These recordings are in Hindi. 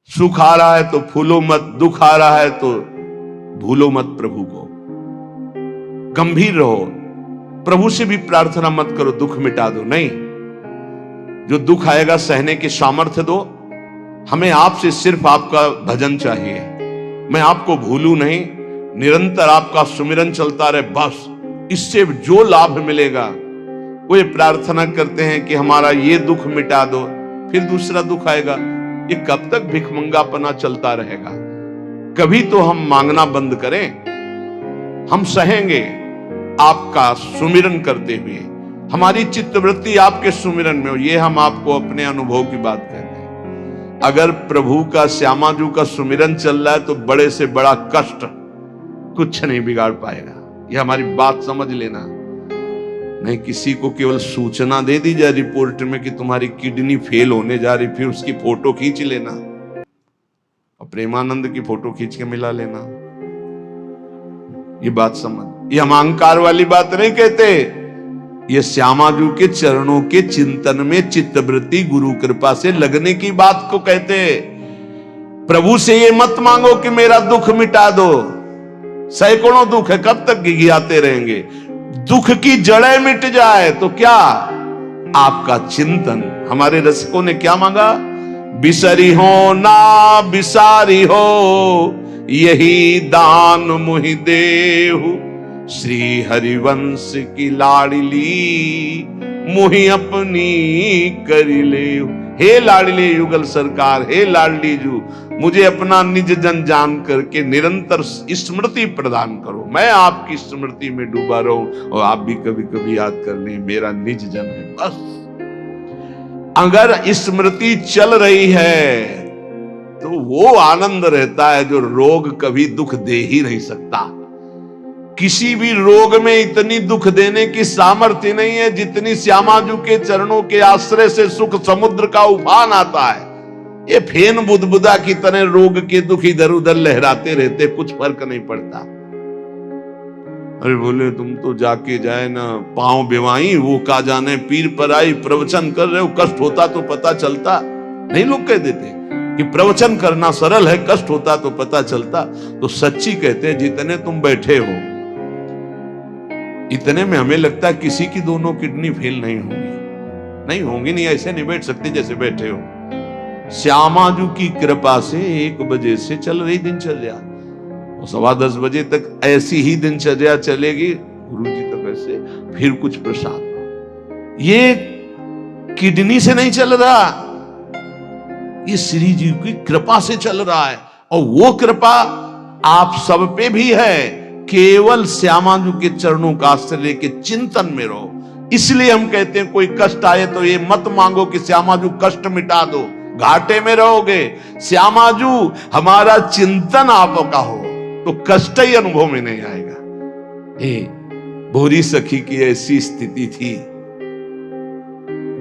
सुख आ रहा है तो फूलो मत, दुख आ रहा है तो भूलो मत प्रभु को। गंभीर रहो, प्रभु से भी प्रार्थना मत करो दुख मिटा दो, नहीं। जो दुख आएगा सहने की सामर्थ्य दो। हमें आपसे सिर्फ आपका भजन चाहिए, मैं आपको भूलूं नहीं, निरंतर आपका सुमिरन चलता रहे, बस। इससे जो लाभ मिलेगा, वो ये प्रार्थना करते हैं कि हमारा ये दुख मिटा दो, फिर दूसरा दुख आएगा। ये कब तक भिखमंगापना चलता रहेगा? कभी तो हम मांगना बंद करें। हम सहेंगे आपका सुमिरन करते हुए, हमारी चित्तवृत्ति आपके सुमिरन में हो। ये हम आपको अपने अनुभव की बात कहते हैं। अगर प्रभु का, श्यामाजू का सुमिरन चल रहा है तो बड़े से बड़ा कष्ट कुछ नहीं बिगाड़ पाएगा। ये हमारी बात समझ लेना। नहीं किसी को केवल सूचना दे दी जाए रिपोर्ट में कि तुम्हारी किडनी फेल होने जा रही, फिर उसकी फोटो खींच लेना और प्रेमानंद की फोटो खींच के मिला लेना। ये बात समझ। ये हम अहंकार वाली बात नहीं कहते। ये श्यामाजू के चरणों के चिंतन में चित्तवृत्ति गुरु कृपा से लगने की बात को कहते। प्रभु से ये मत मांगो कि मेरा दुख मिटा दो। सैकड़ों दुख है, कब तक गिघियाते रहेंगे? दुख की जड़ें मिट जाए तो क्या? आपका चिंतन। हमारे रसिकों ने क्या मांगा? बिसरी हो ना बिसारी हो, यही दान मुहि देहु। श्री हरिवंश की लाडली मुहि अपनी करी ले। हे लाडली युगल सरकार, हे लाडली जू, मुझे अपना निज जन जान करके निरंतर स्मृति प्रदान करो। मैं आपकी स्मृति में डूबा रहूं और आप भी कभी कभी याद कर लें मेरा निज जन है, बस। अगर स्मृति चल रही है तो वो आनंद रहता है जो रोग कभी दुख दे ही नहीं सकता। किसी भी रोग में इतनी दुख देने की सामर्थ्य नहीं है जितनी श्यामाजू के चरणों के आश्रय से सुख समुद्र का उफान आता है। ये फेन बुदबुदा की तरह रोग के दुख इधर उधर लहराते रहते, कुछ फर्क नहीं पड़ता। अरे बोले तुम तो जाके जाए ना पांव बेवाई, वो का जाने पीर पर आई, प्रवचन कर रहे हो, कष्ट होता तो पता चलता। नहीं लोग कह देते कि प्रवचन करना सरल है, कष्ट होता तो पता चलता। तो सच्ची कहते हैं जितने तुम बैठे हो इतने में हमें लगता है किसी की दोनों किडनी फेल नहीं होंगी। नहीं होंगी, नहीं ऐसे नहीं बैठ सकते जैसे बैठे हो। श्यामाजू की कृपा से 1 बजे से चल रही दिनचर्या और 10:15 बजे तक ऐसी ही दिनचर्या चलेगी, गुरुजी तक ऐसे, फिर कुछ प्रसाद। ये किडनी से नहीं चल रहा, ये श्री जी की कृपा से चल रहा है। और वो कृपा आप सब पे भी है। केवल श्यामाजू के चरणों का आश्रय लेके चिंतन में रहो। इसलिए हम कहते हैं कोई कष्ट आए तो ये मत मांगो कि श्यामाजू कष्ट मिटा दो, घाटे में रहोगे। श्यामाजू हमारा चिंतन आपका हो तो कष्ट ही अनुभव में नहीं आएगा। भोरी सखी की ऐसी स्थिति थी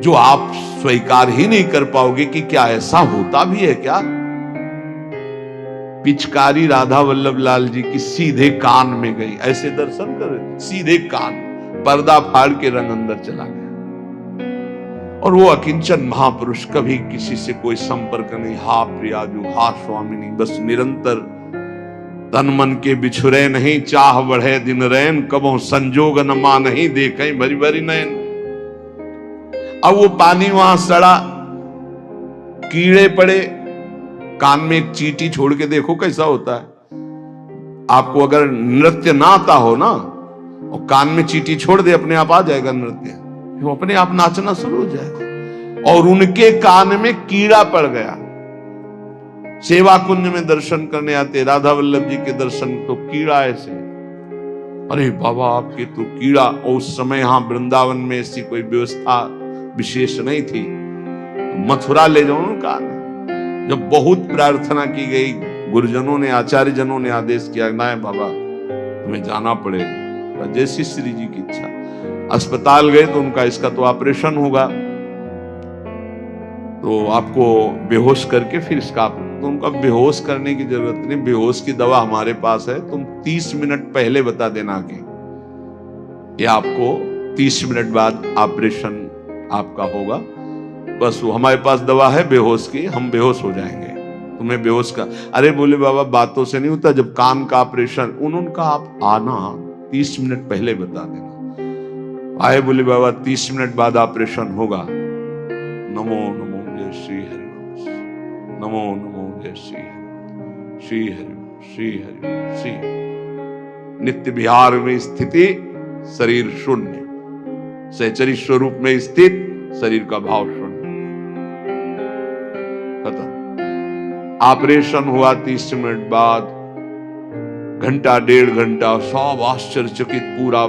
जो आप स्वीकार ही नहीं कर पाओगे कि क्या ऐसा होता भी है क्या। पिचकारी राधा वल्लभ लाल जी की सीधे कान में गई, ऐसे दर्शन कर, सीधे कान, पर्दा फाड़ के रंग अंदर चला गया। और वो अकिंचन महापुरुष, कभी किसी से कोई संपर्क नहीं, हा प्रियाजू, हा स्वामिनी, बस निरंतर तन मन के बिछुरे नहीं, चाह बढ़े दिन रैन, कबो संजोग न मा नहीं देखे भरी भरी नैन। अब वो पानी वहां सड़ा, कीड़े पड़े, कान में एक चींटी छोड़ के देखो कैसा होता है। आपको अगर नृत्य ना आता हो ना और कान में चींटी छोड़ दे, अपने आप आ जाएगा नृत्य, वो अपने आप नाचना शुरू हो जाएगा। और उनके कान में कीड़ा पड़ गया। सेवा कुंज में दर्शन करने आते राधा वल्लभ जी के दर्शन, तो कीड़ा ऐसे, अरे बाबा आपके तो कीड़ा। और उस समय यहां वृंदावन में ऐसी कोई व्यवस्था विशेष नहीं थी, मथुरा ले जाओ उनका। जब बहुत प्रार्थना की गई, गुरुजनों ने, आचार्य जनों ने आदेश किया, ना बाबा तुम्हें जाना पड़ेगा, जैसी श्री जी की इच्छा। अस्पताल गए तो उनका इसका तो ऑपरेशन होगा, तो आपको बेहोश करके फिर इसका, तो उनका बेहोश करने की जरूरत नहीं, बेहोश की दवा हमारे पास है, तुम 30 मिनट पहले बता देना कि ये आपको 30 मिनट बाद ऑपरेशन आपका होगा। बस वो हमारे पास दवा है बेहोश की, हम बेहोश हो जाएंगे। तुम्हें बेहोश का। अरे बोले बाबा बातों से नहीं होता, जब कान का ऑपरेशन, उन्होंने कहा आप आना 30 मिनट पहले बता देना। आए, बोले बाबा 30 मिनट बाद ऑपरेशन होगा। नमो नमो जय श्री हरिवंश, नमो नमो जय श्री हरि, श्री हरि श्री हरि श्री। नित्य विहार में स्थिति, शरीर शून्य, सहचरी स्वरूप में स्थित, शरीर का भाव शून्य। खत्म। ऑपरेशन हुआ 30 मिनट बाद, घंटा 1.5 घंटा सब आश्चर्यचकित, पूरा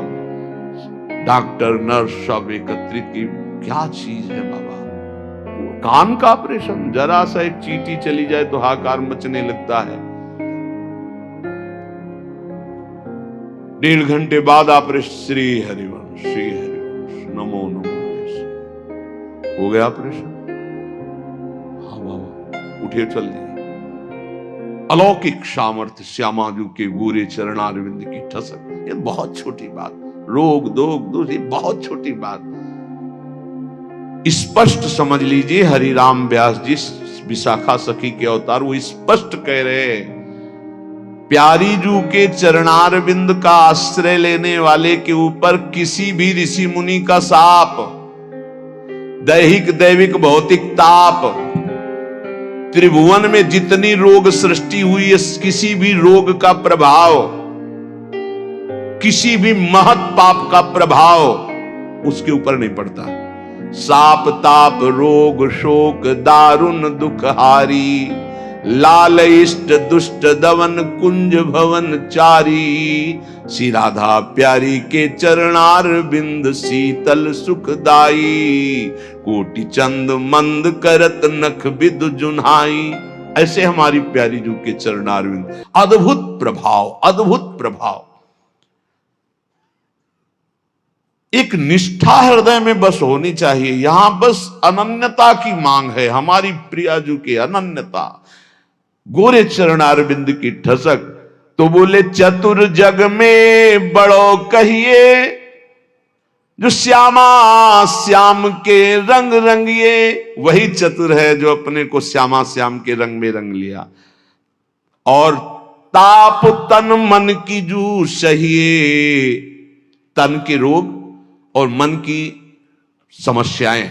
डॉक्टर नर्स सब एकत्रित की। क्या चीज है बाबा, कान का ऑपरेशन, जरा सा एक चींटी चली जाए तो हाहाकार मचने लगता है। 1.5 घंटे बाद ऑपरेशन, श्री हरिवंश श्री हरिवंश, नमो नमो जय। हो गया ऑपरेशन। हाँ बाबा, उठे चल दिए। अलौकिक सामर्थ्य, श्यामाजू के गोरे चरणारविंद की ठसक। ये बहुत छोटी बात, रोग दोग दोष, ये बहुत छोटी बात। स्पष्ट समझ लीजिए, हरिराम व्यास जी विशाखा सखी के अवतार, वो स्पष्ट कह रहे हैं, प्यारी जू के चरणारविंद का आश्रय लेने वाले के ऊपर किसी भी ऋषि मुनि का शाप, दैहिक दैविक भौतिक ताप, त्रिभुवन में जितनी रोग सृष्टि हुई है, किसी भी रोग का प्रभाव, किसी भी महत पाप का प्रभाव उसके ऊपर नहीं पड़ता। साप ताप रोग शोक दारुण दुख हारी, लाल इष्ट दुष्ट दवन कुंज भवन चारी, श्री राधा प्यारी के चरणार बिंद शीतल सुखदाई, कोटि चंद मंद करत नख बिद जुन्हाई। ऐसे हमारी प्यारी जू के चरणार बिंद, अद्भुत प्रभाव, अद्भुत प्रभाव। एक निष्ठा हृदय में बस होनी चाहिए। यहां बस अनन्यता की मांग है, हमारी प्रियाजू की अनन्यता, गोरे चरणारविंद की ठसक। तो बोले चतुर जग में बड़ो कहिए, जो श्यामा श्याम के रंग रंगिए। वही चतुर है जो अपने को श्यामा श्याम के रंग में रंग लिया। और ताप तन मन की जू सहिए, तन के रोग और मन की समस्याएं।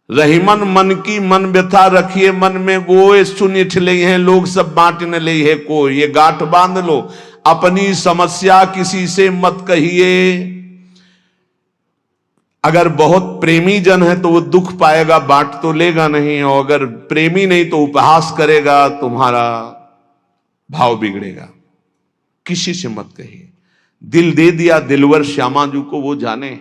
रहीमन मन की मन व्यथा रखिए मन में, वो सुन ले हैं लोग सब बांटने ले है को। ये गांठ बांध लो, अपनी समस्या किसी से मत कहिए। अगर बहुत प्रेमी जन है तो वो दुख पाएगा, बांट तो लेगा नहीं। और अगर प्रेमी नहीं तो उपहास करेगा, तुम्हारा भाव बिगड़ेगा। किसी से मत कहिए। दिल दे दिया दिलवर श्यामाजू को, वो जाने।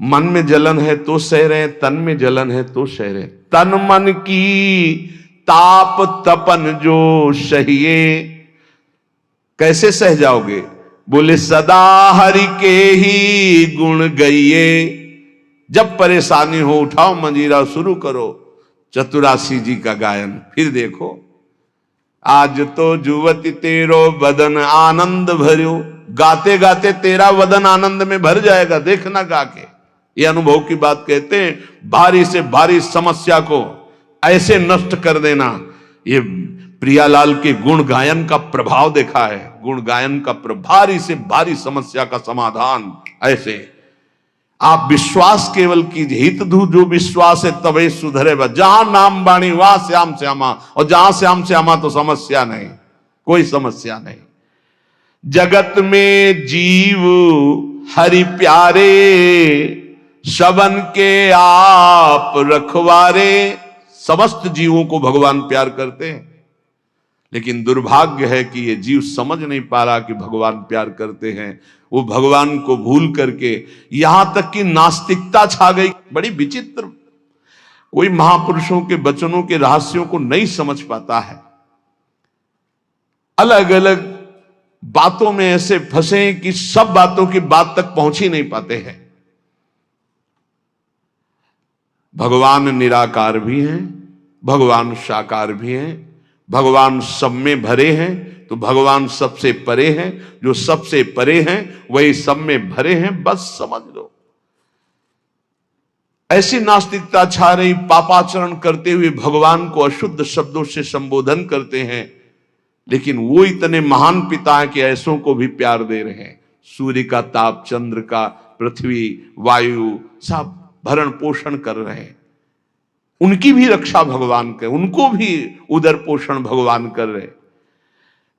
मन में जलन है तो सह रहे, तन में जलन है तो सह रहे। तन मन की ताप तपन जो सहिए, कैसे सह जाओगे? बोले सदा हरि के ही गुण गइए। जब परेशानी हो उठाओ मंजीरा, शुरू करो चतुरासी जी का गायन। फिर देखो, आज तो जुवती तेरो बदन आनंद भर्यो। गाते गाते तेरा वदन आनंद में भर जाएगा, देखना गा के। ये अनुभव की बात कहते हैं। भारी से भारी समस्या को ऐसे नष्ट कर देना, ये प्रियालाल के गुण गायन का प्रभाव देखा है। गुण गायन का भारी से भारी समस्या का समाधान ऐसे। आप विश्वास केवल कीजिए, हित धू जो विश्वास है तबे सुधरे। जहां नाम बाणी वहां श्याम श्यामा, और जहां श्याम श्यामा तो समस्या नहीं, कोई समस्या नहीं। जगत में जीव हरि प्यारे, शबन के आप रखवारे। समस्त जीवों को भगवान प्यार करते हैं, लेकिन दुर्भाग्य है कि ये जीव समझ नहीं पा रहा कि भगवान प्यार करते हैं। वो भगवान को भूल करके यहां तक कि नास्तिकता छा गई। बड़ी विचित्र, कोई महापुरुषों के वचनों के रहस्यों को नहीं समझ पाता है। अलग अलग बातों में ऐसे फंसे कि सब बातों की बात तक पहुंच ही नहीं पाते हैं। भगवान निराकार भी हैं, भगवान साकार भी हैं, भगवान सब में भरे हैं, तो भगवान सबसे परे हैं। जो सबसे परे हैं वही सब में भरे हैं, बस समझ लो। ऐसी नास्तिकता छा रही, पापाचरण करते हुए भगवान को अशुद्ध शब्दों से संबोधन करते हैं, लेकिन वो इतने महान पिता हैं कि ऐसों को भी प्यार दे रहे हैं। सूर्य का ताप, चंद्र का, पृथ्वी, वायु, सब भरण पोषण कर रहे हैं। उनकी भी रक्षा भगवान कर, उनको भी उदर पोषण भगवान कर रहे।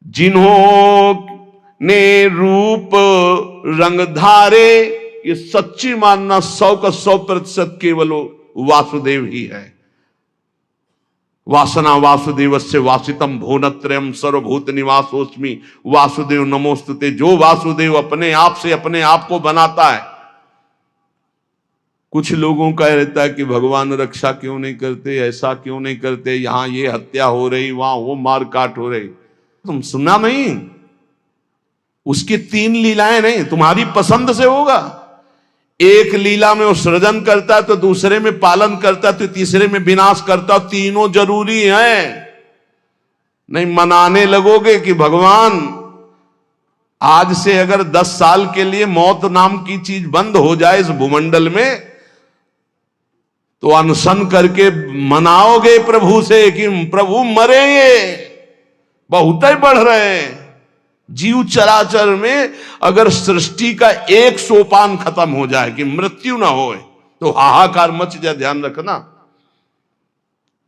जिन्होंने रूप रंग धारे, ये सच्ची मानना 100 का 100% केवल वासुदेव ही है। वासना वासुदेवस्य वासितम भुवनत्रयम् सर्वभूत निवासोस्मि वासुदेव नमोस्तुते। जो वासुदेव अपने आप से अपने आप को बनाता है। कुछ लोगों का रहता है कि भगवान रक्षा क्यों नहीं करते, ऐसा क्यों नहीं करते, यहां ये हत्या हो रही, वहां वो मार काट हो रही। तुम सुना नहीं? उसकी 3 लीलाएं नहीं, तुम्हारी पसंद से होगा। एक लीला में वो सृजन करता है, तो दूसरे में पालन करता है, तो तीसरे में विनाश करता है। तीनों जरूरी हैं। नहीं मनाने लगोगे कि भगवान आज से अगर 10 साल के लिए मौत नाम की चीज बंद हो जाए इस भूमंडल में, तो अनशन करके मनाओगे प्रभु से कि प्रभु मरेंगे, बहुत ही बढ़ रहे हैं। जीव चराचर में अगर सृष्टि का एक सोपान खत्म हो जाए कि मृत्यु ना हो, तो हाहाकार मच जाए। ध्यान रखना,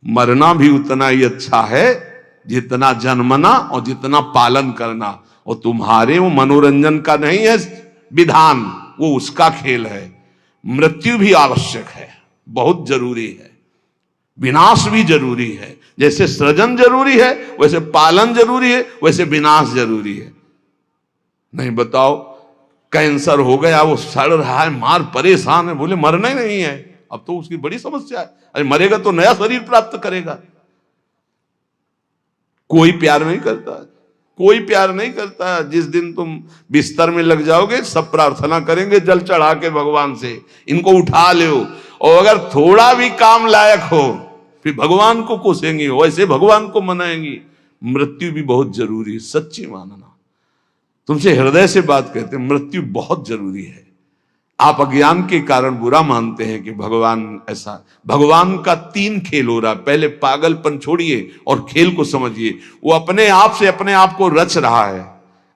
मरना भी उतना ही अच्छा है जितना जन्मना और जितना पालन करना। और तुम्हारे वो मनोरंजन का नहीं है विधान, वो उसका खेल है। मृत्यु भी आवश्यक है, बहुत जरूरी है। विनाश भी जरूरी है। जैसे सृजन जरूरी है, वैसे पालन जरूरी है, वैसे विनाश जरूरी है। नहीं बताओ, कैंसर हो गया, वो सड़ रहा है, मार परेशान है, बोले मरना ही नहीं है। अब तो उसकी बड़ी समस्या है। अरे मरेगा तो नया शरीर प्राप्त करेगा। कोई प्यार नहीं करता, कोई प्यार नहीं करता। जिस दिन तुम बिस्तर में लग जाओगे, सब प्रार्थना करेंगे जल चढ़ा के भगवान से, इनको उठा लो। और अगर थोड़ा भी काम लायक हो, फिर भगवान को कोसेंगी, वैसे भगवान को मनाएंगी। मृत्यु भी बहुत जरूरी है, सच्ची मानना। तुमसे हृदय से बात कहते हैं, मृत्यु बहुत जरूरी है। आप अज्ञान के कारण बुरा मानते हैं कि भगवान ऐसा। भगवान का 3 खेल हो रहा है। पहले पागलपन छोड़िए और खेल को समझिए। वो अपने आप से अपने आप को रच रहा है,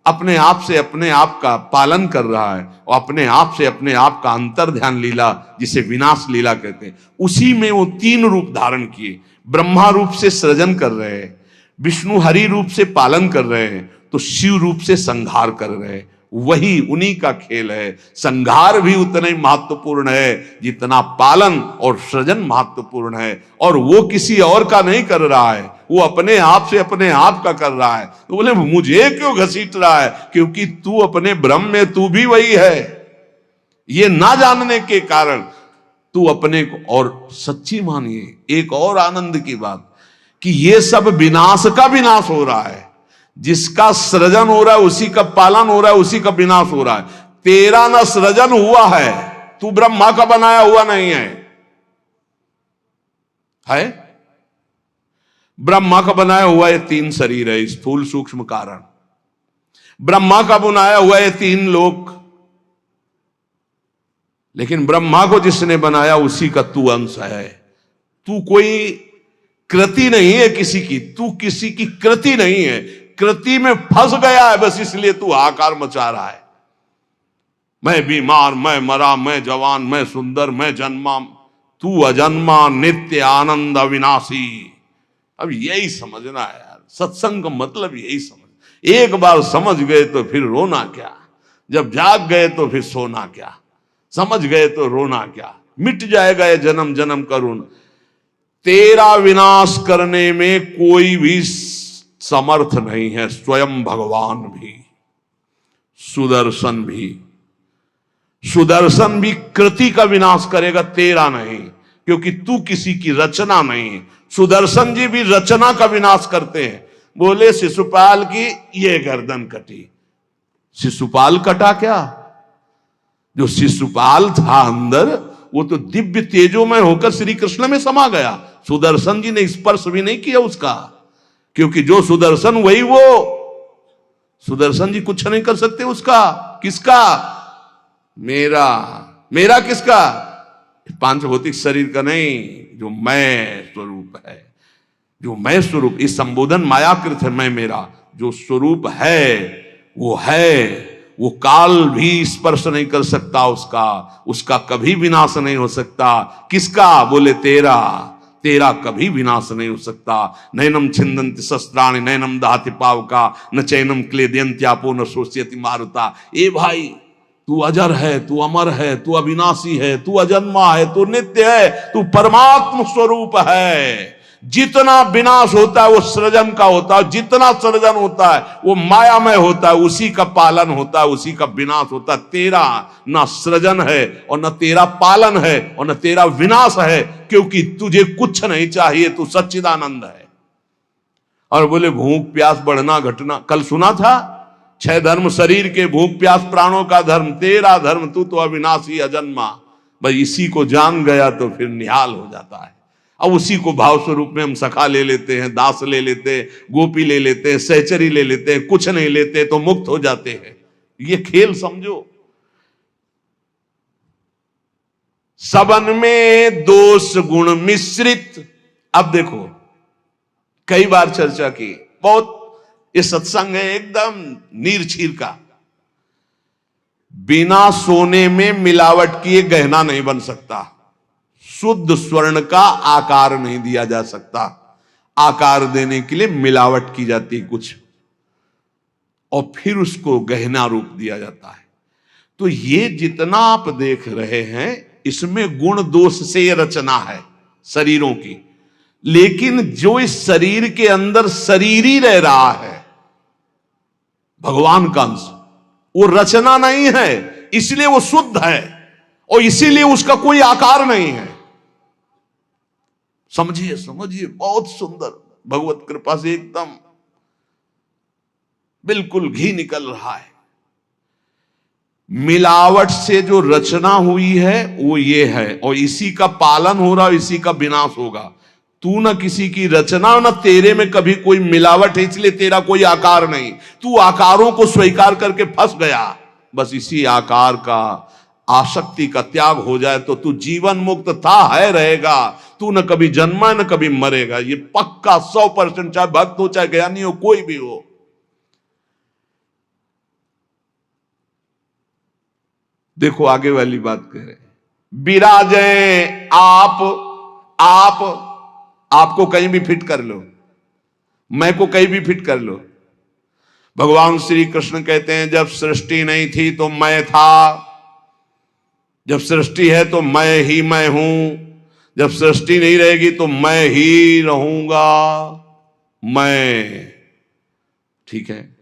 अपने आप से अपने आप का पालन कर रहा है, और अपने आप से अपने आप का अंतर ध्यान लीला, जिसे विनाश लीला कहते हैं, उसी में वो 3 रूप धारण किए। ब्रह्मा रूप से सृजन कर रहे हैं, विष्णु हरि रूप से पालन कर रहे हैं, तो शिव रूप से संहार कर रहे हैं। वही उन्हीं का खेल है। संहार भी उतना ही महत्वपूर्ण है जितना पालन और सृजन महत्वपूर्ण है। और वो किसी और का नहीं कर रहा है, वो अपने आप से अपने आप का कर रहा है। तो बोले मुझे क्यों घसीट रहा है? क्योंकि तू अपने ब्रह्म में तू भी वही है। ये ना जानने के कारण तू अपने को और सच्ची मानिए। एक और आनंद की बात कि ये सब विनाश का विनाश हो रहा है। जिसका सृजन हो रहा है उसी का पालन हो रहा है, उसी का विनाश हो रहा है। तेरा ना सृजन हुआ है, तू ब्रह्मा का बनाया हुआ नहीं है? ब्रह्मा का बनाया हुआ ये 3 शरीर है, स्थूल सूक्ष्म कारण। ब्रह्मा का बनाया हुआ ये 3 लोक। लेकिन ब्रह्मा को जिसने बनाया उसी का तू अंश है। तू कोई कृति नहीं है किसी की, तू किसी की कृति नहीं है। कृति में फंस गया है बस, इसलिए तू हाहाकार मचा रहा है। मैं बीमार, मैं मरा, मैं जवान, मैं सुंदर, मैं जन्मा, तू अजन्मा नित्य आनंद अविनाशी। अब यही समझना है यार, सत्संग का मतलब यही समझ। एक बार समझ गए तो फिर रोना क्या, जब जाग गए तो फिर सोना क्या, समझ गए तो रोना क्या, मिट जाएगा ये जन्म जन्म का ऋण। तेरा विनाश करने में कोई भी समर्थ नहीं है, स्वयं भगवान भी, सुदर्शन भी। सुदर्शन भी कृति का विनाश करेगा, तेरा नहीं, क्योंकि तू किसी की रचना नहीं। सुदर्शन जी भी रचना का विनाश करते हैं। बोले शिशुपाल की ये गर्दन कटी, शिशुपाल कटा क्या? जो शिशुपाल था अंदर, वो तो दिव्य तेजोमय होकर श्री कृष्ण में समा गया। सुदर्शन जी ने स्पर्श भी नहीं किया उसका, क्योंकि जो सुदर्शन वही वो। सुदर्शन जी कुछ नहीं कर सकते उसका। किसका? मेरा। मेरा किसका? पांच भौतिक शरीर का नहीं, जो मैं स्वरूप है, जो मैं स्वरूप, इस संबोधन मायाकृत है मैं मेरा, जो स्वरूप है वो काल भी स्पर्श नहीं कर सकता उसका कभी विनाश नहीं हो सकता। किसका? बोले तेरा, तेरा कभी विनाश नहीं हो सकता। नैनम छिंदन्ति शस्त्राणि नैनम दहति पावका न चैनम क्लेदयन्त्यापो न शोष्यति मारुता। ए भाई, तू अजर है, तू अमर है, तू अविनाशी है, तू अजन्मा है, तू नित्य है, तू परमात्म स्वरूप है। जितना विनाश होता है वो सृजन का होता है, जितना सृजन होता है वो मायामय होता है, उसी का पालन होता है, उसी का विनाश होता है। तेरा ना सृजन है और न तेरा पालन है और न तेरा विनाश है, क्योंकि तुझे कुछ नहीं चाहिए, तू सच्चिदानंद है। और बोले भूख प्यास बढ़ना घटना, कल सुना था 6 धर्म शरीर के, भूख प्यास प्राणों का धर्म, तेरा धर्म तू तो अविनाशी अजन्मा। भाई इसी को जान गया तो फिर निहाल हो जाता है। अब उसी को भाव स्वरूप में हम सखा ले लेते हैं, दास ले लेते हैं, गोपी ले लेते हैं, सहचरी ले लेते हैं, कुछ नहीं लेते तो मुक्त हो जाते हैं। ये खेल समझो। सबन में दोष गुण मिश्रित। अब देखो, कई बार चर्चा की, बहुत ये सत्संग है एकदम नीरछीर का। बिना सोने में मिलावट किए गहना नहीं बन सकता, शुद्ध स्वर्ण का आकार नहीं दिया जा सकता, आकार देने के लिए मिलावट की जाती कुछ, और फिर उसको गहना रूप दिया जाता है। तो ये जितना आप देख रहे हैं इसमें गुण दोष से ये रचना है शरीरों की, लेकिन जो इस शरीर के अंदर शरीर ही रह रहा है, भगवान का अंश, वो रचना नहीं है, इसलिए वो शुद्ध है और इसीलिए उसका कोई आकार नहीं है। समझिए समझिए, बहुत सुंदर, भगवत कृपा से एकदम बिल्कुल घी निकल रहा है। मिलावट से जो रचना हुई है वो ये है, और इसी का पालन हो रहा है, इसी का विनाश होगा। तू न किसी की रचना, न तेरे में कभी कोई मिलावट है, इसलिए तेरा कोई आकार नहीं। तू आकारों को स्वीकार करके फंस गया, बस इसी आकार का आसक्ति का त्याग हो जाए तो तू जीवन मुक्त था है रहेगा। तू न कभी जन्मा न कभी मरेगा, ये पक्का 100%, चाहे भक्त हो चाहे ज्ञानी हो, कोई भी हो। देखो आगे वाली बात कह रहे हैं, विराजे आप आपको कहीं भी फिट कर लो, मैं को कहीं भी फिट कर लो। भगवान श्री कृष्ण कहते हैं जब सृष्टि नहीं थी तो मैं था, जब सृष्टि है तो मैं ही मैं हूं, जब सृष्टि नहीं रहेगी तो मैं ही रहूंगा। मैं, ठीक है,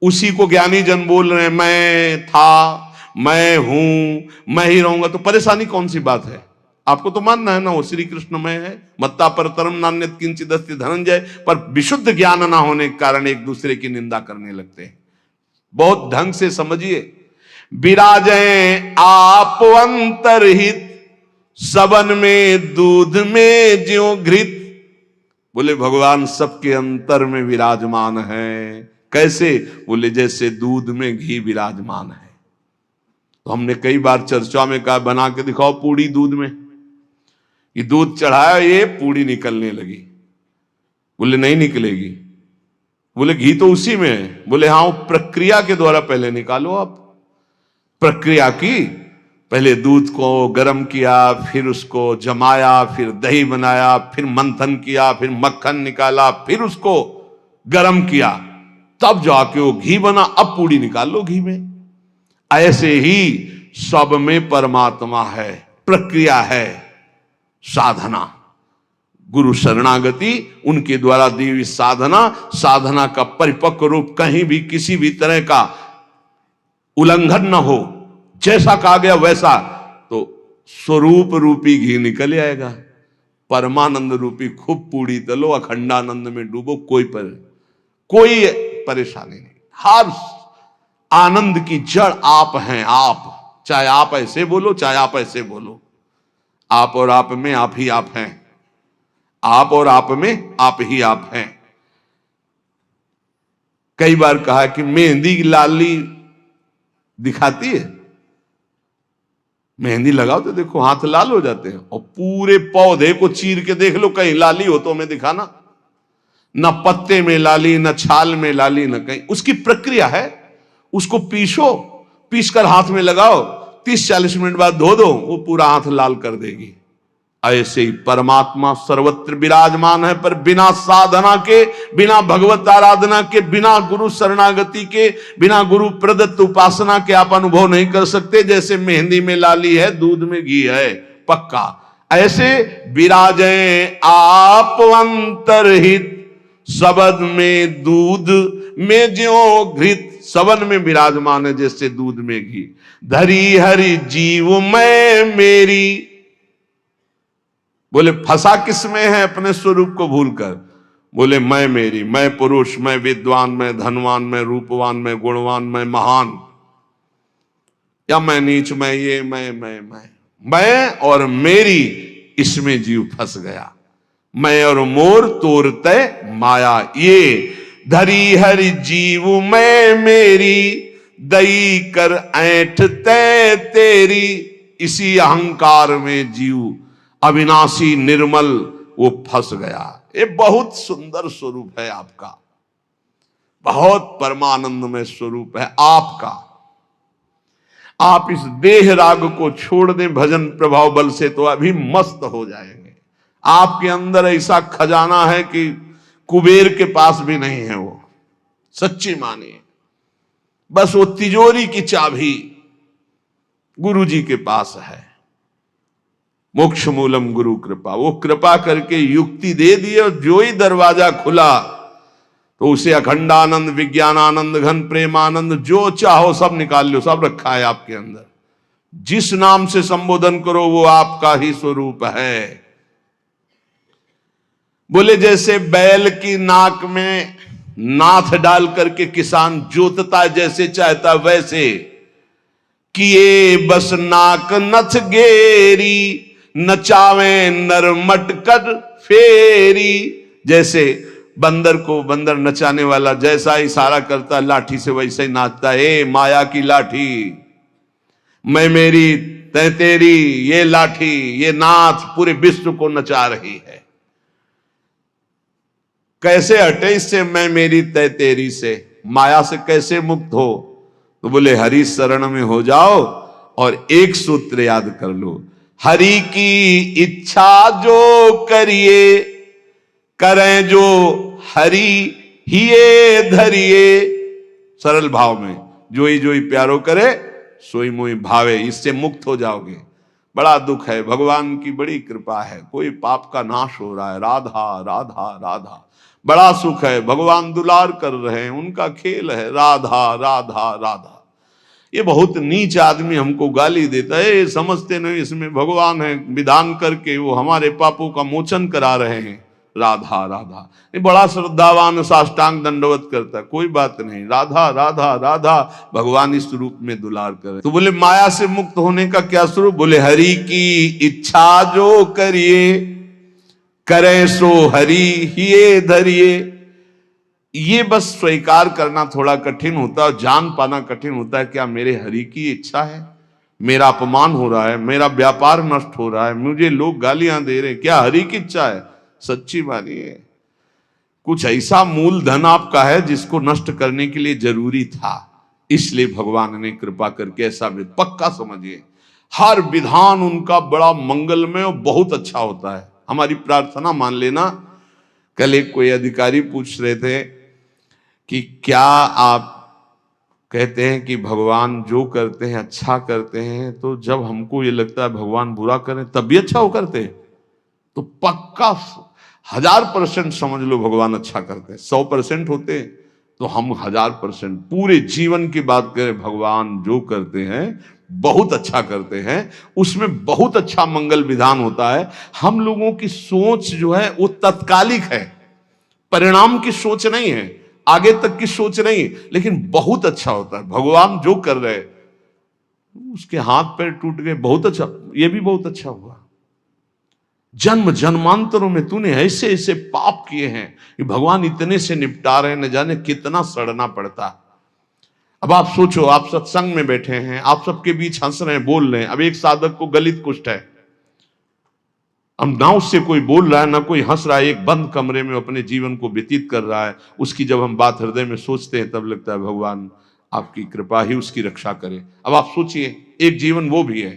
उसी को ज्ञानी जन बोल रहे हैं, मैं था, मैं हूं, मैं ही रहूंगा। तो परेशानी कौन सी बात है? आपको तो मानना है ना वो श्री कृष्ण में है, मत्ता परतरम नान्यत किंचित अस्ति धनंजय। पर विशुद्ध ज्ञान ना होने के कारण एक दूसरे की निंदा करने लगते हैं। बहुत ढंग से समझिए, विराजे आप अंतरहित, सबन में दूध में ज्यों घृत। बोले भगवान सबके अंतर में विराजमान है। कैसे? बोले जैसे दूध में घी विराजमान है। तो हमने कई बार चर्चा में कहा, बना के दिखाओ पूड़ी दूध में, ये दूध चढ़ाया, ये पूड़ी निकलने लगी। बोले नहीं निकलेगी। बोले घी तो उसी में है। बोले हाँ, वो प्रक्रिया के द्वारा पहले निकालो। आप प्रक्रिया की, पहले दूध को गर्म किया, फिर उसको जमाया, फिर दही बनाया, फिर मंथन किया, फिर मक्खन निकाला, फिर उसको गर्म किया, तब जाके वो घी बना। अब पूड़ी निकाल लो घी में। ऐसे ही सब में परमात्मा है, प्रक्रिया है, साधना, गुरु शरणागति, उनके द्वारा दी हुई साधना, साधना का परिपक्व रूप कहीं भी किसी भी तरह का उल्लंघन न हो, जैसा कहा गया वैसा, तो स्वरूप रूपी घी निकल आएगा। परमानंद रूपी खूब पूड़ी तलो, अखंडानंद में डूबो, कोई परेशानी नहीं। हर आनंद की जड़ आप हैं। आप, चाहे आप ऐसे बोलो चाहे आप ऐसे बोलो, आप और आप में आप ही आप हैं। आप और आप में आप ही आप हैं। कई बार कहा कि मेहंदी लाली दिखाती है, मेहंदी लगाओ तो देखो हाथ लाल हो जाते हैं, और पूरे पौधे को चीर के देख लो, कहीं लाली हो तो हमें दिखाना। न पत्ते में लाली, न छाल में लाली, न कहीं। उसकी प्रक्रिया है। उसको पीसो, पीस कर हाथ में लगाओ, 30-40 मिनट बाद धो दो, वो पूरा हाथ लाल कर देगी। ऐसे ही परमात्मा सर्वत्र विराजमान है, पर बिना साधना के, बिना भगवत आराधना के, बिना गुरु शरणागति के, बिना गुरु प्रदत्त उपासना के आप अनुभव नहीं कर सकते। जैसे मेहंदी में लाली है, दूध में घी है, पक्का ऐसे विराजे आप अंतरहित, सबद में दूध में ज्यों घृत। सबद में विराजमान है जैसे दूध में घी। धरी हरि जीव मैं मेरी, बोले फंसा किसमें है अपने स्वरूप को भूलकर। बोले मैं मेरी, मैं पुरुष, मैं विद्वान, मैं धनवान, मैं रूपवान, मैं गुणवान, मैं महान, या मैं नीच, मैं ये, मैं और मेरी, इसमें जीव फंस गया। मैं और मोर तोरते माया ये, धरी हरि जीव मैं मेरी, दई कर ऐठ तै तेरी। इसी अहंकार में जीव अविनाशी निर्मल वो फंस गया। ये बहुत सुंदर स्वरूप है आपका, बहुत परमानंदमय स्वरूप है आपका। आप इस देह राग को छोड़ दें भजन प्रभाव बल से तो अभी मस्त हो जाएंगे। आपके अंदर ऐसा खजाना है कि कुबेर के पास भी नहीं है वो, सच्ची मानिए। बस वो तिजोरी की चाबी गुरु जी के पास है। मोक्ष मूलम गुरु कृपा, वो कृपा करके युक्ति दे दी और जो ही दरवाजा खुला तो उसे अखंडानंद, विज्ञानानंद, घन प्रेमानंद, जो चाहो सब निकाल लो, सब रखा है आपके अंदर। जिस नाम से संबोधन करो वो आपका ही स्वरूप है। बोले जैसे बैल की नाक में नाथ डाल करके किसान जोतता जैसे चाहता वैसे, किए बस नाक नथ गेरी, नचावे नर मटकर फेरी। जैसे बंदर को बंदर नचाने वाला जैसा इशारा करता है लाठी से, वैसे ही नाचता है। ए माया की लाठी, मैं मेरी तै तेरी, ये लाठी, ये नाथ पूरे विश्व को नचा रही है। कैसे हटे इससे मैं मेरी तै तेरी से, माया से कैसे मुक्त हो? तो बोले हरि शरण में हो जाओ और एक सूत्र याद कर लो, हरि की इच्छा जो करिए, करें जो हरि हिये धरिए। सरल भाव में जो ही प्यारो करे सोई मोई भावे, इससे मुक्त हो जाओगे। बड़ा दुख है, भगवान की बड़ी कृपा है, कोई पाप का नाश हो रहा है। राधा राधा राधा, बड़ा सुख है, भगवान दुलार कर रहे हैं, उनका खेल है। राधा राधा राधा। ये बहुत नीच आदमी हमको गाली देता है, समझते नहीं इसमें भगवान है, विधान करके वो हमारे पापों का मोचन करा रहे हैं। राधा राधा, ये बड़ा श्रद्धावान साष्टांग दंडवत करता है, कोई बात नहीं। राधा राधा राधा, भगवान इस रूप में दुलार करे। तो बोले माया से मुक्त होने का क्या स्वरूप? बोले हरि की इच्छा जो करिए, करे सो हरि हिये धरिए। ये बस स्वीकार करना थोड़ा कठिन होता है, जान पाना कठिन होता है। क्या मेरे हरि की इच्छा है? मेरा अपमान हो रहा है, मेरा व्यापार नष्ट हो रहा है, मुझे लोग गालियां दे रहे हैं, क्या हरि की इच्छा है? सच्ची मानिए, कुछ ऐसा मूलधन आपका है जिसको नष्ट करने के लिए जरूरी था, इसलिए भगवान ने कृपा करके ऐसा भी पक्का समझिए। हर विधान उनका बड़ा मंगलमय और बहुत अच्छा होता है। हमारी प्रार्थना मान लेना। कल एक कोई अधिकारी पूछ रहे थे कि क्या आप कहते हैं कि भगवान जो करते हैं अच्छा करते हैं, तो जब हमको ये लगता है भगवान बुरा करें तब भी अच्छा हो करते हैं? तो पक्का 1000% समझ लो भगवान अच्छा करते हैं। 100% होते तो हम 1000% पूरे जीवन की बात करें, भगवान जो करते हैं बहुत अच्छा करते हैं, उसमें बहुत अच्छा मंगल विधान होता है। हम लोगों की सोच जो है वो तत्कालिक है, परिणाम की सोच नहीं है, आगे तक की सोच नहीं, लेकिन बहुत अच्छा होता है। भगवान जो कर रहे, उसके हाथ पैर टूट गए, बहुत अच्छा, ये भी बहुत अच्छा हुआ। जन्म जन्मांतरों में तूने ऐसे ऐसे पाप किए हैं कि भगवान इतने से निपटा रहे, न जाने कितना सड़ना पड़ता। अब आप सोचो, आप सत्संग में बैठे हैं, आप सबके बीच हंस रहे हैं, बोल रहे हैं। अब एक साधक को गलित कुष्ठ है, अब ना उससे कोई बोल रहा है ना कोई हंस रहा है, एक बंद कमरे में अपने जीवन को व्यतीत कर रहा है। उसकी जब हम बात हृदय में सोचते हैं तब लगता है भगवान आपकी कृपा ही उसकी रक्षा करे। अब आप सोचिए, एक जीवन वो भी है,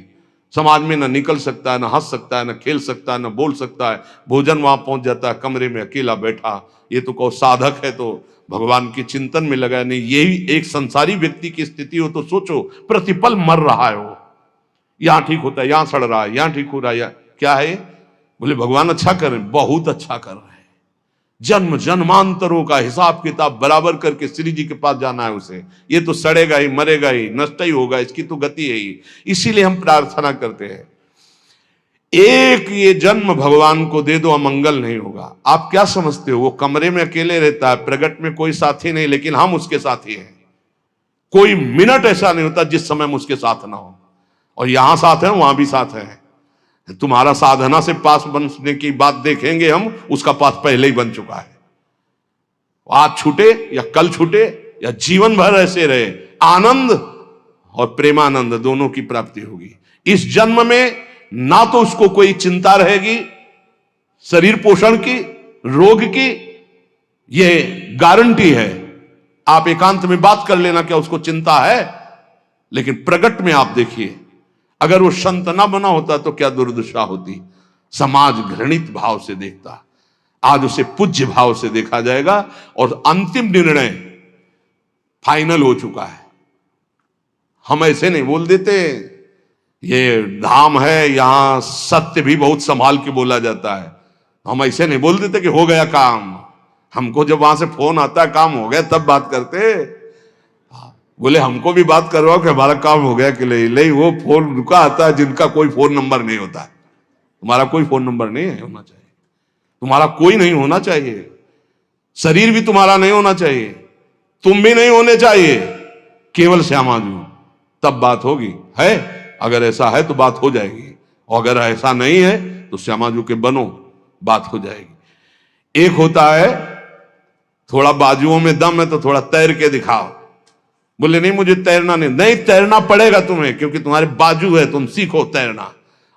समाज में ना निकल सकता है, ना हंस सकता है, ना खेल सकता है, ना बोल सकता है, भोजन वहां पहुंच जाता है, कमरे में अकेला बैठा। ये तो कहो साधक है तो भगवान के चिंतन में लगा नहीं। यही एक संसारी व्यक्ति की स्थिति हो तो सोचो, प्रतिपल मर रहा है वो, यहां ठीक होता है, यहां सड़ रहा है, यहां ठीक हो रहा है, क्या है? बोले भगवान अच्छा कर रहे हैं, बहुत अच्छा कर रहे हैं। जन्म जन्मांतरों का हिसाब किताब बराबर करके श्री जी के पास जाना है उसे। ये तो सड़ेगा ही, मरेगा ही, नष्ट ही होगा, इसकी तो गति है ही। इसीलिए हम प्रार्थना करते हैं, एक ये जन्म भगवान को दे दो, अमंगल नहीं होगा। आप क्या समझते हो, वो कमरे में अकेले रहता है, प्रगट में कोई साथी नहीं, लेकिन हम उसके साथी हैं। कोई मिनट ऐसा नहीं होता जिस समय हम उसके साथ ना हो। और यहां साथ है, वहां भी साथ है। तुम्हारा साधना से पास बनने की बात देखेंगे हम, उसका पास पहले ही बन चुका है। आज छूटे या कल छूटे या जीवन भर ऐसे रहे, आनंद और प्रेमानंद दोनों की प्राप्ति होगी। इस जन्म में ना तो उसको कोई चिंता रहेगी शरीर पोषण की, रोग की, यह गारंटी है। आप एकांत में बात कर लेना क्या उसको चिंता है, लेकिन प्रगट में आप देखिए, अगर वो संत ना बना होता तो क्या दुर्दशा होती। समाज घृणित भाव से देखता, आज उसे पूज्य भाव से देखा जाएगा और अंतिम निर्णय फाइनल हो चुका है। हम ऐसे नहीं बोल देते, ये धाम है यहां सत्य भी बहुत संभाल के बोला जाता है। हम ऐसे नहीं बोल देते कि हो गया काम। हमको जब वहां से फोन आता है काम हो गया तब बात करते। बोले हमको भी बात करवाओ कि हमारा काम हो गया कि नहीं। वो फोन रुका आता है जिनका कोई फोन नंबर नहीं होता है। तुम्हारा कोई फोन नंबर नहीं है, होना चाहिए। तुम्हारा कोई नहीं होना चाहिए, शरीर भी तुम्हारा नहीं होना चाहिए, तुम भी नहीं होने चाहिए, केवल श्यामाजू, तब बात होगी। है अगर ऐसा है तो बात हो जाएगी, और अगर ऐसा नहीं है तो श्यामाजू के बनो, बात हो जाएगी। एक होता है थोड़ा बाजुओं में दम है तो थोड़ा तैर के दिखाओ। बोले नहीं मुझे तैरना नहीं तैरना पड़ेगा तुम्हें, क्योंकि तुम्हारे बाजू है, तुम सीखो तैरना।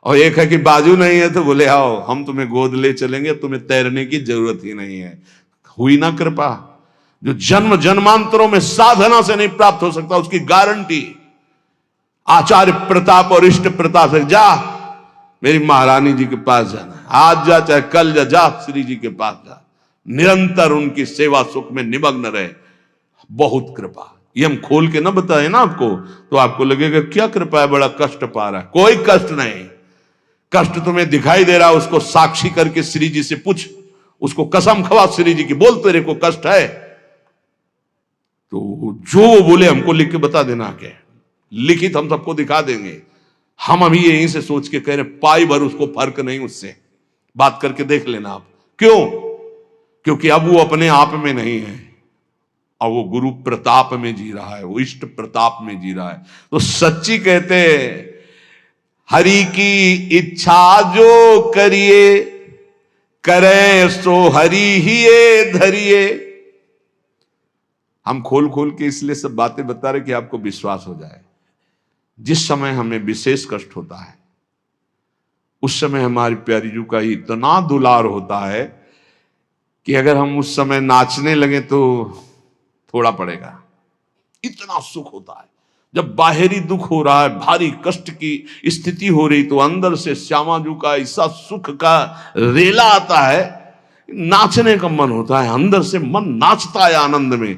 और एक है कि बाजू नहीं है तो बोले आओ हम तुम्हें गोद ले चलेंगे, तुम्हें तैरने की जरूरत ही नहीं है। हुई ना कृपा। जो जन्म जन्मांतरों में साधना से नहीं प्राप्त हो सकता, उसकी गारंटी आचार्य प्रताप और इष्ट प्रताप से। जा मेरी महारानी जी के पास जाना, आज जा चाहे कल जा, जा श्री जी के पास जा, निरंतर उनकी सेवा सुख में निमग्न रहे। बहुत कृपा। ये हम खोल के ना बताए ना आपको तो आपको लगेगा क्या कृपा है, बड़ा कष्ट पा रहा है। कोई कष्ट नहीं। कष्ट तुम्हें दिखाई दे रहा है, उसको साक्षी करके श्री जी से पूछ, उसको कसम खवा श्री जी की, बोल तेरे को कष्ट है तो जो वो बोले हमको लिख के बता देना, क्या लिखित हम सबको दिखा देंगे। हम अभी यहीं से सोच के कह रहे पाई भर उसको फर्क नहीं, उससे बात करके देख लेना आप। क्यों? क्योंकि अब वो अपने आप में नहीं है, और वो गुरु प्रताप में जी रहा है, वो इष्ट प्रताप में जी रहा है। तो सच्ची कहते हरि की इच्छा जो करिए, करे सो हरि ही धरिए। हम खोल खोल के इसलिए सब बातें बता रहे कि आपको विश्वास हो जाए। जिस समय हमें विशेष कष्ट होता है उस समय हमारी प्यारी जू का इतना दुलार होता है कि अगर हम उस समय नाचने लगे तो थोड़ा पड़ेगा। इतना सुख होता है जब बाहरी दुख हो रहा है, भारी कष्ट की स्थिति हो रही, तो अंदर से श्यामाजू का ऐसा सुख का रेला आता है, नाचने का मन होता है। अंदर से मन नाचता है आनंद में।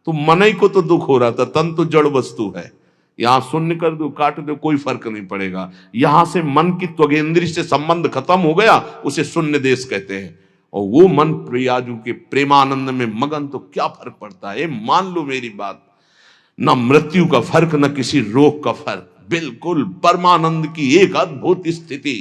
तो मन ही को तो दुख हो रहा था, तन तो जड़ वस्तु है। यहां शून्य कर दो, काट दो, कोई फर्क नहीं पड़ेगा। यहां से मन की त्वगेंद्री से संबंध खत्म हो गया, उसे शून्य देश कहते हैं। और वो मन प्रियाजू के प्रेमानंद में मगन, तो क्या फर्क पड़ता है। मान लो मेरी बात, न मृत्यु का फर्क, न किसी रोग का फर्क, बिल्कुल परमानंद की एक अद्भुत स्थिति।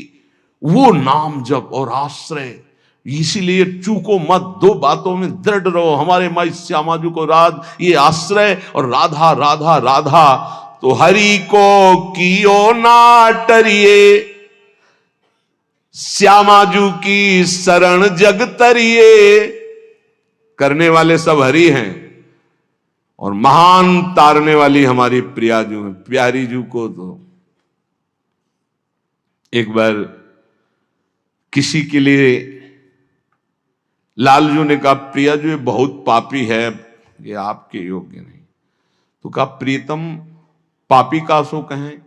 वो नाम जप और आश्रय, इसीलिए चूको मत, दो बातों में दृढ़ रहो। हमारे माई श्यामाजू को राज ये आश्रय और राधा राधा राधा। तो हरि को कियो ना टरिए, श्यामाजू की शरण जग तरिए। करने वाले सब हरि हैं और महान तारने वाली हमारी प्रियाजू है। प्यारी जू को तो एक बार किसी के लिए लालजू ने कहा, प्रियाजू ये बहुत पापी है, ये आपके योग्य नहीं। तो कहा, प्रीतम पापी का सो कहें,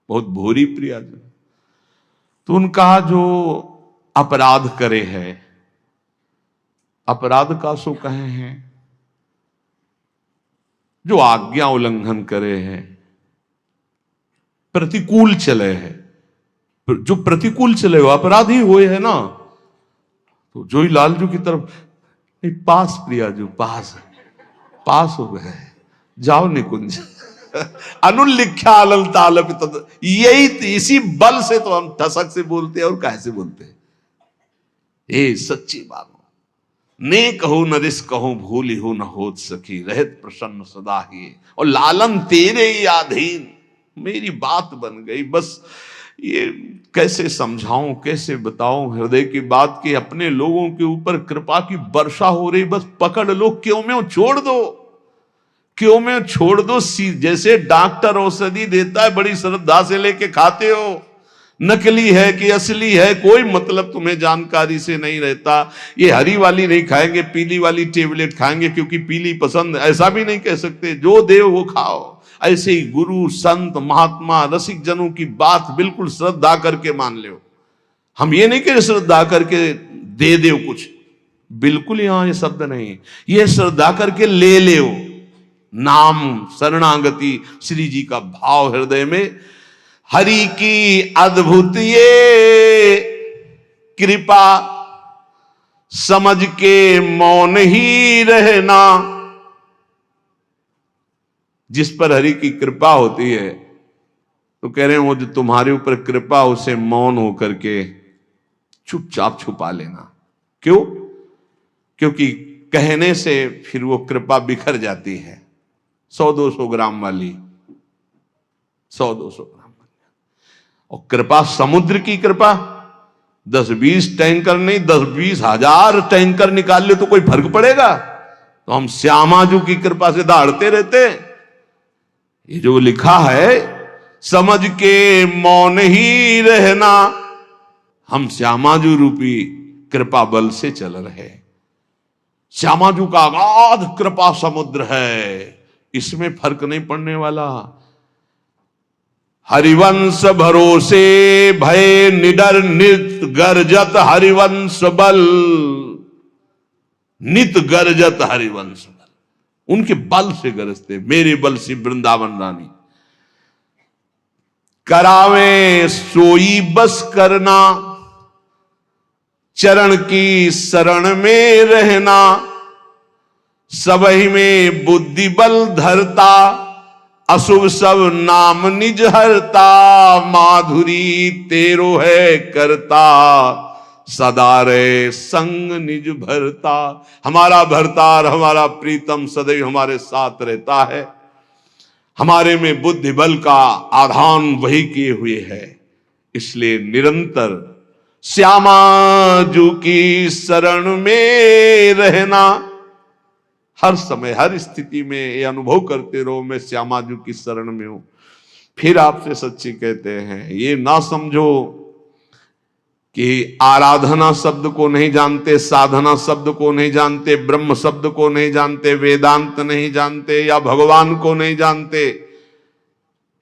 बहुत भोरी प्रियाजू। तो उन कहा, जो अपराध करे है, अपराध का सो कहे हैं, जो आज्ञा उल्लंघन करे है, प्रतिकूल चले है, जो प्रतिकूल चले हो अपराधी हुए है ना। तो जो ही लालजू की तरफ, नहीं पास प्रियाजू, पास हो गए, जाओ निकुंज। अनुल्लिख्या अलल तालपित, यही इसी बल से तो हम ठसक से बोलते हैं और कैसे बोलते हैं। ये सच्ची बात हो, ने कहो नरिस कहो, भूली हो न होत सखी, रहत प्रसन्न सदा ही, और लालन तेरे ही अधीन। मेरी बात बन गई, बस ये कैसे समझाऊं, कैसे बताऊं हृदय की बात की। अपने लोगों के ऊपर कृपा की वर्षा हो रही, बस पकड़ लो, क्यों में छोड़ दो, क्यों में छोड़ दो। जैसे डॉक्टर औषधि देता है, बड़ी श्रद्धा से लेके खाते हो, नकली है कि असली है कोई मतलब तुम्हें जानकारी से नहीं रहता। ये हरी वाली नहीं खाएंगे, पीली वाली टेबलेट खाएंगे क्योंकि पीली पसंद, ऐसा भी नहीं कह सकते। जो देव वो खाओ। ऐसे ही गुरु संत महात्मा रसिक जनों की बात बिल्कुल श्रद्धा करके मान लो। हम ये नहीं कह श्रद्धा करके दे दो कुछ, बिल्कुल यहां ये शब्द नहीं, ये श्रद्धा करके ले लो। नाम शरणागति श्री जी का भाव हृदय में, हरि की अद्भुत ये कृपा, समझ के मौन ही रहना। जिस पर हरि की कृपा होती है, तो कह रहे हैं वो जो तुम्हारे ऊपर कृपा, उसे मौन होकर के चुपचाप छुपा लेना। क्यों? क्योंकि कहने से फिर वो कृपा बिखर जाती है। 100-200 ग्राम वाली, 100-200 ग्राम वाली। और कृपा समुद्र की कृपा, 10-20 टैंकर नहीं, 10-20 हजार टैंकर निकाल ले तो कोई फर्क पड़ेगा? तो हम श्यामाजू की कृपा से दहाड़ते रहते। ये जो लिखा है, समझ के मौन ही रहना, हम श्यामाजू रूपी कृपा बल से चल रहे। श्यामाजू का अगाध कृपा समुद्र है, इसमें फर्क नहीं पड़ने वाला। हरिवंश भरोसे भय निडर नित गर्जत हरिवंश बल, नित गर्जत हरिवंश बल। उनके बल से गरजते, मेरे बल से वृंदावन रानी। करावे सोई बस करना, चरण की शरण में रहना, सबही में बुद्धि बल धरता, अशुभ सब नाम निज हरता, माधुरी तेरो है करता, सदा रे संग निज भरता। हमारा भरतार, हमारा प्रीतम सदैव हमारे साथ रहता है। हमारे में बुद्धि बल का आधान वही किए हुए है। इसलिए निरंतर श्यामाजू की शरण में रहना, हर समय हर स्थिति में ये अनुभव करते रहो, मैं श्यामाजू की शरण में हूं। फिर आपसे सच्ची कहते हैं, ये ना समझो कि आराधना शब्द को नहीं जानते, साधना शब्द को नहीं जानते, ब्रह्म शब्द को नहीं जानते, वेदांत नहीं जानते, या भगवान को नहीं जानते।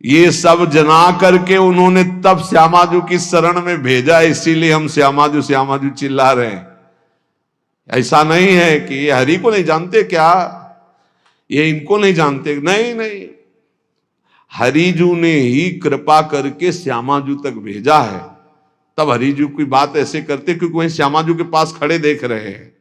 ये सब जना करके उन्होंने तब श्यामाजू की शरण में भेजा, इसीलिए हम श्यामाजू श्यामाजू चिल्ला रहे हैं। ऐसा नहीं है कि ये हरि को नहीं जानते क्या, ये इनको नहीं जानते, नहीं नहीं, हरिजू ने ही कृपा करके श्यामाजू तक भेजा है। तब हरिजू की बात ऐसे करते क्योंकि वही श्यामाजू के पास खड़े देख रहे हैं।